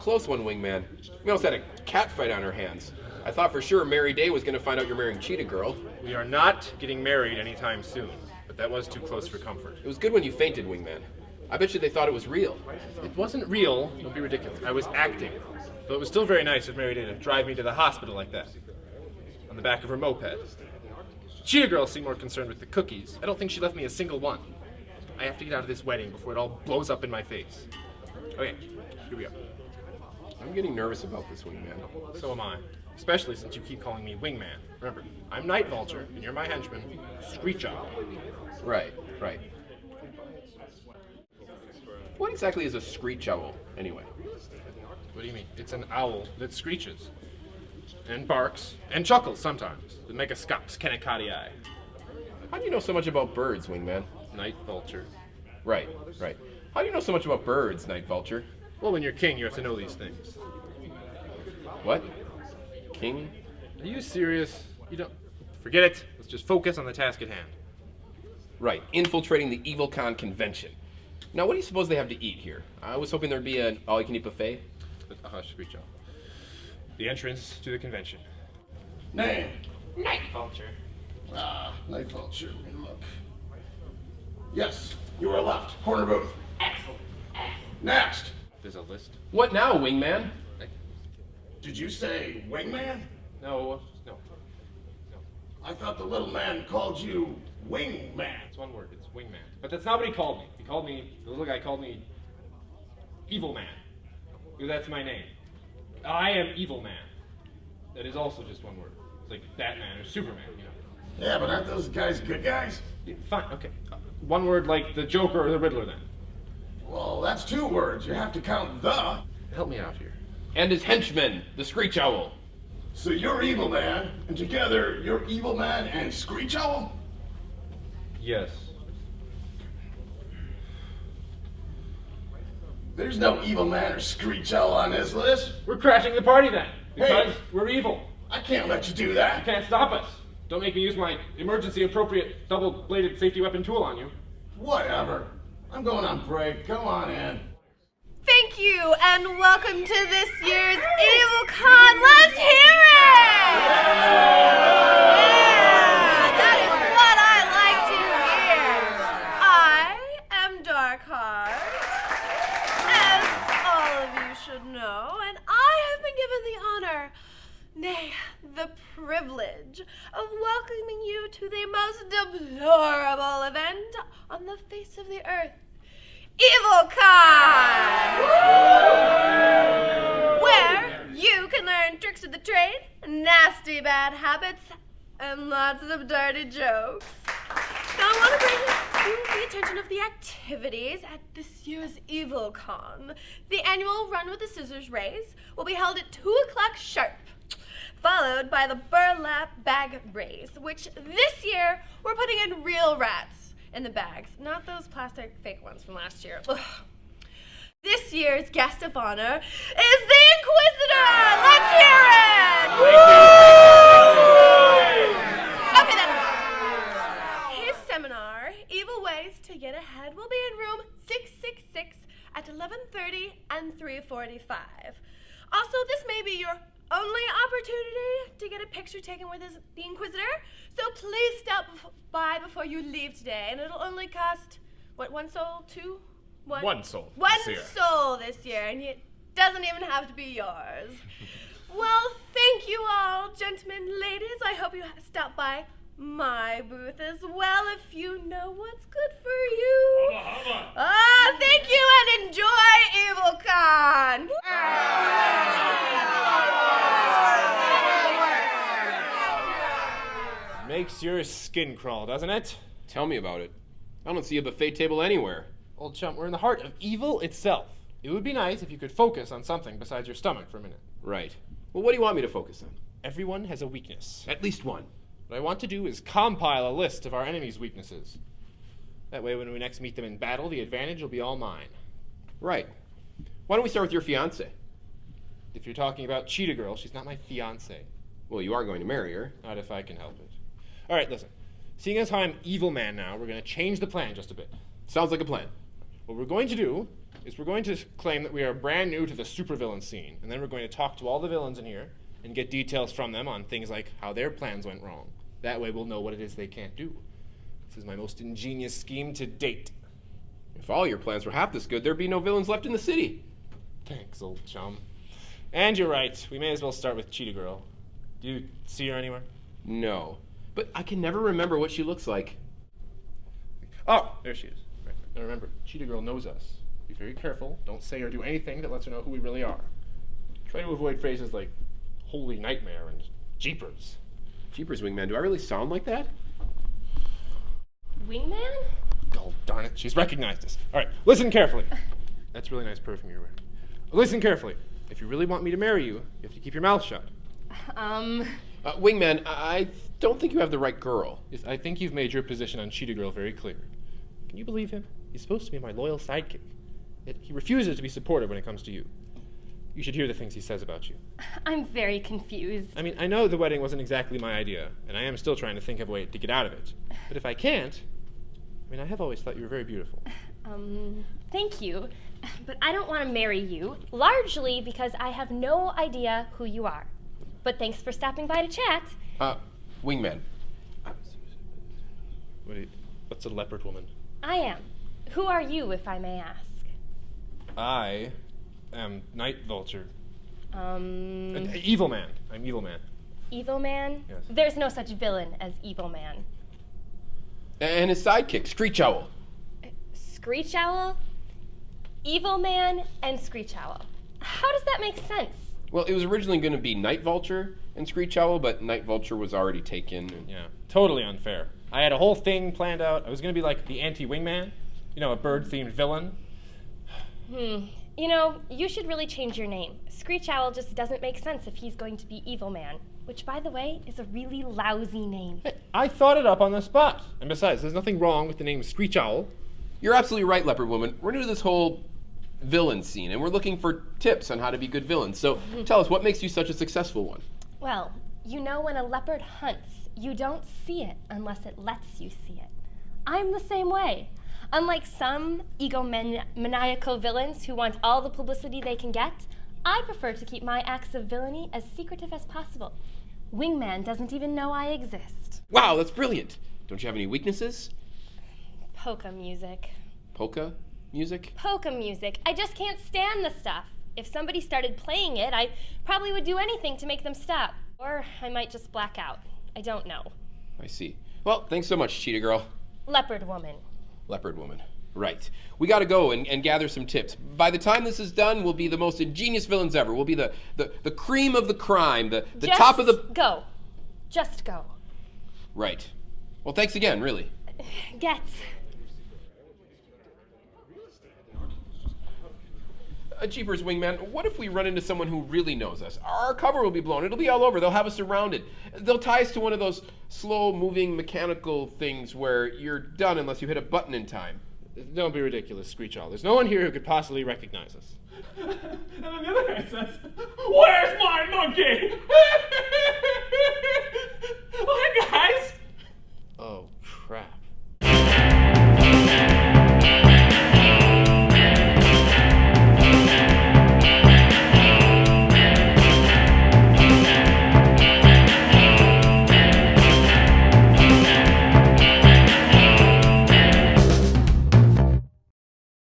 close one, Wingman. We almost had a cat fight on our hands. I thought for sure Mary Day was going to find out you're marrying Cheetah Girl. We are not getting married anytime soon, but that was too close for comfort. It was good when you fainted, Wingman. I bet you they thought it was real. It wasn't real. Don't be ridiculous. I was acting. Though it was still very nice of Mary Day to drive me to the hospital like that. On the back of her moped. Cheetah Girl seemed more concerned with the cookies. I don't think she left me a single one. I have to get out of this wedding before it all blows up in my face. Okay, here we go. I'm getting nervous about this, Wingman. So am I. Especially since you keep calling me Wingman. Remember, I'm Night Vulture, and you're my henchman, Screech Owl. Right. What exactly is a screech owl, anyway? What do you mean? It's an owl that screeches. And barks. And chuckles sometimes. The mega scops, Kennecotti. How do you know so much about birds, Wingman? Night Vulture. Right. How do you know so much about birds, Night Vulture? Well, when you're king, you have to know these things. What? King? Are you serious? You don't... Forget it. Let's just focus on the task at hand. Right, infiltrating the EvilCon convention. Now, what do you suppose they have to eat here? I was hoping there'd be an all-you-can-eat buffet. Hush, Screech Owl. The entrance to the convention. Name? Night Vulture. Night Vulture. Look. Yes, you are left. Corner booth. Excellent. Next. There's a list. What now, Wingman? Did you say Wingman? No. I thought the little man called you Wingman. It's one word. It's Wingman. But that's not what he called me. The little guy called me Evil Man. Because that's my name. I am Evil Man. That is also just one word. It's like Batman or Superman, you know. Yeah, but aren't those guys good guys? Yeah, fine, okay. One word like the Joker or the Riddler then. Well, that's two words. You have to count the. Help me out here. And his henchman, the Screech Owl. So you're Evil Man, and together you're Evil Man and Screech Owl? Yes. There's no Evil Man or Screech Owl on this list. We're crashing the party then. Because Hey. we're evil. I can't let you do You that. can't stop us. Don't make me use my emergency appropriate double-bladed safety weapon tool on you. Whatever. I'm going on break. Come on in. Thank you, and welcome to this year's EvilCon. Let's hear it! Yeah, that is what I like to hear. I am Darkheart, as all of you should know, and I have been given the honor, nay, the privilege of welcoming you to the most deplorable event on the face of the earth. EvilCon! Where you can learn tricks of the trade, nasty bad habits, and lots of dirty jokes. Now I want to bring you the attention of the activities at this year's EvilCon. The annual Run with the Scissors race will be held at 2 o'clock sharp, followed by the burlap bag race, which this year we're putting in real rats in the bags, not those plastic fake ones from last year. Ugh. This year's guest of honor is the Inquisitor! Let's hear it! Okay, that's enough. His seminar, Evil Ways to Get Ahead, will be in room 666 at 11:30 and 3:45. Also, this may be your only opportunity to get a picture taken with the Inquisitor, so please stop by before you leave today, and it'll only cost, what, 1 soul? 2? 1? 1 soul. 1 this year. soul this year, and it doesn't even have to be yours. Well, thank you all, gentlemen, ladies. I hope you stop by my booth as well if you know what's good for you. Thank you, and enjoy EvilCon! Makes your skin crawl, doesn't it? Tell me about it. I don't see a buffet table anywhere. Old chum, we're in the heart of evil itself. It would be nice if you could focus on something besides your stomach for a minute. Right. Well, what do you want me to focus on? Everyone has a weakness. At least one. What I want to do is compile a list of our enemies' weaknesses. That way, when we next meet them in battle, the advantage will be all mine. Right. Why don't we start with your fiancé? If you're talking about Cheetah Girl, she's not my fiancé. Well, you are going to marry her. Not if I can help it. All right, listen. Seeing as how I'm Evil Man now, we're going to change the plan just a bit. Sounds like a plan. What we're going to do is we're going to claim that we are brand new to the supervillain scene, and then we're going to talk to all the villains in here and get details from them on things like how their plans went wrong. That way we'll know what it is they can't do. This is my most ingenious scheme to date. If all your plans were half this good, there'd be no villains left in the city. Thanks, old chum. And you're right. We may as well start with Cheetah Girl. Do you see her anywhere? No. But I can never remember what she looks like. Oh, there she is. Right. Now remember, Cheetah Girl knows us. Be very careful. Don't say or do anything that lets her know who we really are. Try to avoid phrases like holy nightmare and jeepers. Jeepers, Wingman, do I really sound like that? Wingman? Oh, darn it. She's recognized us. All right, listen carefully. That's really nice perfume you're wearing. Listen carefully. If you really want me to marry you, you have to keep your mouth shut. Wingman, I don't think you have the right girl. Yes, I think you've made your position on Cheetah Girl very clear. Can you believe him? He's supposed to be my loyal sidekick. Yet he refuses to be supportive when it comes to you. You should hear the things he says about you. I'm very confused. I mean, I know the wedding wasn't exactly my idea, and I am still trying to think of a way to get out of it. But if I can't, I have always thought you were very beautiful. Thank you. But I don't want to marry you, largely because I have no idea who you are. But thanks for stopping by to chat. Wingman. What's a leopard woman? I am. Who are you, if I may ask? I am Night Vulture. Evil Man. I'm Evil Man. Evil Man? Yes. There's no such villain as Evil Man. And his sidekick, Screech Owl. Screech Owl? Evil Man and Screech Owl. How does that make sense? Well, it was originally going to be Night Vulture and Screech Owl, but Night Vulture was already taken. Yeah, totally unfair. I had a whole thing planned out. I was going to be like the anti-Wingman, a bird-themed villain. You should really change your name. Screech Owl just doesn't make sense if he's going to be Evil Man, which, by the way, is a really lousy name. Hey, I thought it up on the spot. And besides, there's nothing wrong with the name Screech Owl. You're absolutely right, Leopard Woman. We're new to this whole villain scene, and we're looking for tips on how to be good villains. So tell us, what makes you such a successful one? Well, when a leopard hunts, you don't see it unless it lets you see it. I'm the same way. Unlike some egomaniacal villains who want all the publicity they can get, I prefer to keep my acts of villainy as secretive as possible. Wingman doesn't even know I exist. Wow, that's brilliant. Don't you have any weaknesses? Polka music. Polka music? Polka music. I just can't stand the stuff. If somebody started playing it, I probably would do anything to make them stop. Or I might just black out. I don't know. I see. Well, thanks so much, Cheetah Girl. Leopard Woman. Leopard Woman. Right. We gotta go and gather some tips. By the time this is done, we'll be the most ingenious villains ever. We'll be the cream of the crime, the top of the... Go. Just go. Right. Well, thanks again, really. Get. Jeepers, Wingman, what if we run into someone who really knows us? Our cover will be blown. It'll be all over. They'll have us surrounded. They'll tie us to one of those slow-moving mechanical things where you're done unless you hit a button in time. Don't be ridiculous, Screech Owl. There's no one here who could possibly recognize us. And on the other hand says, "Where's my monkey?"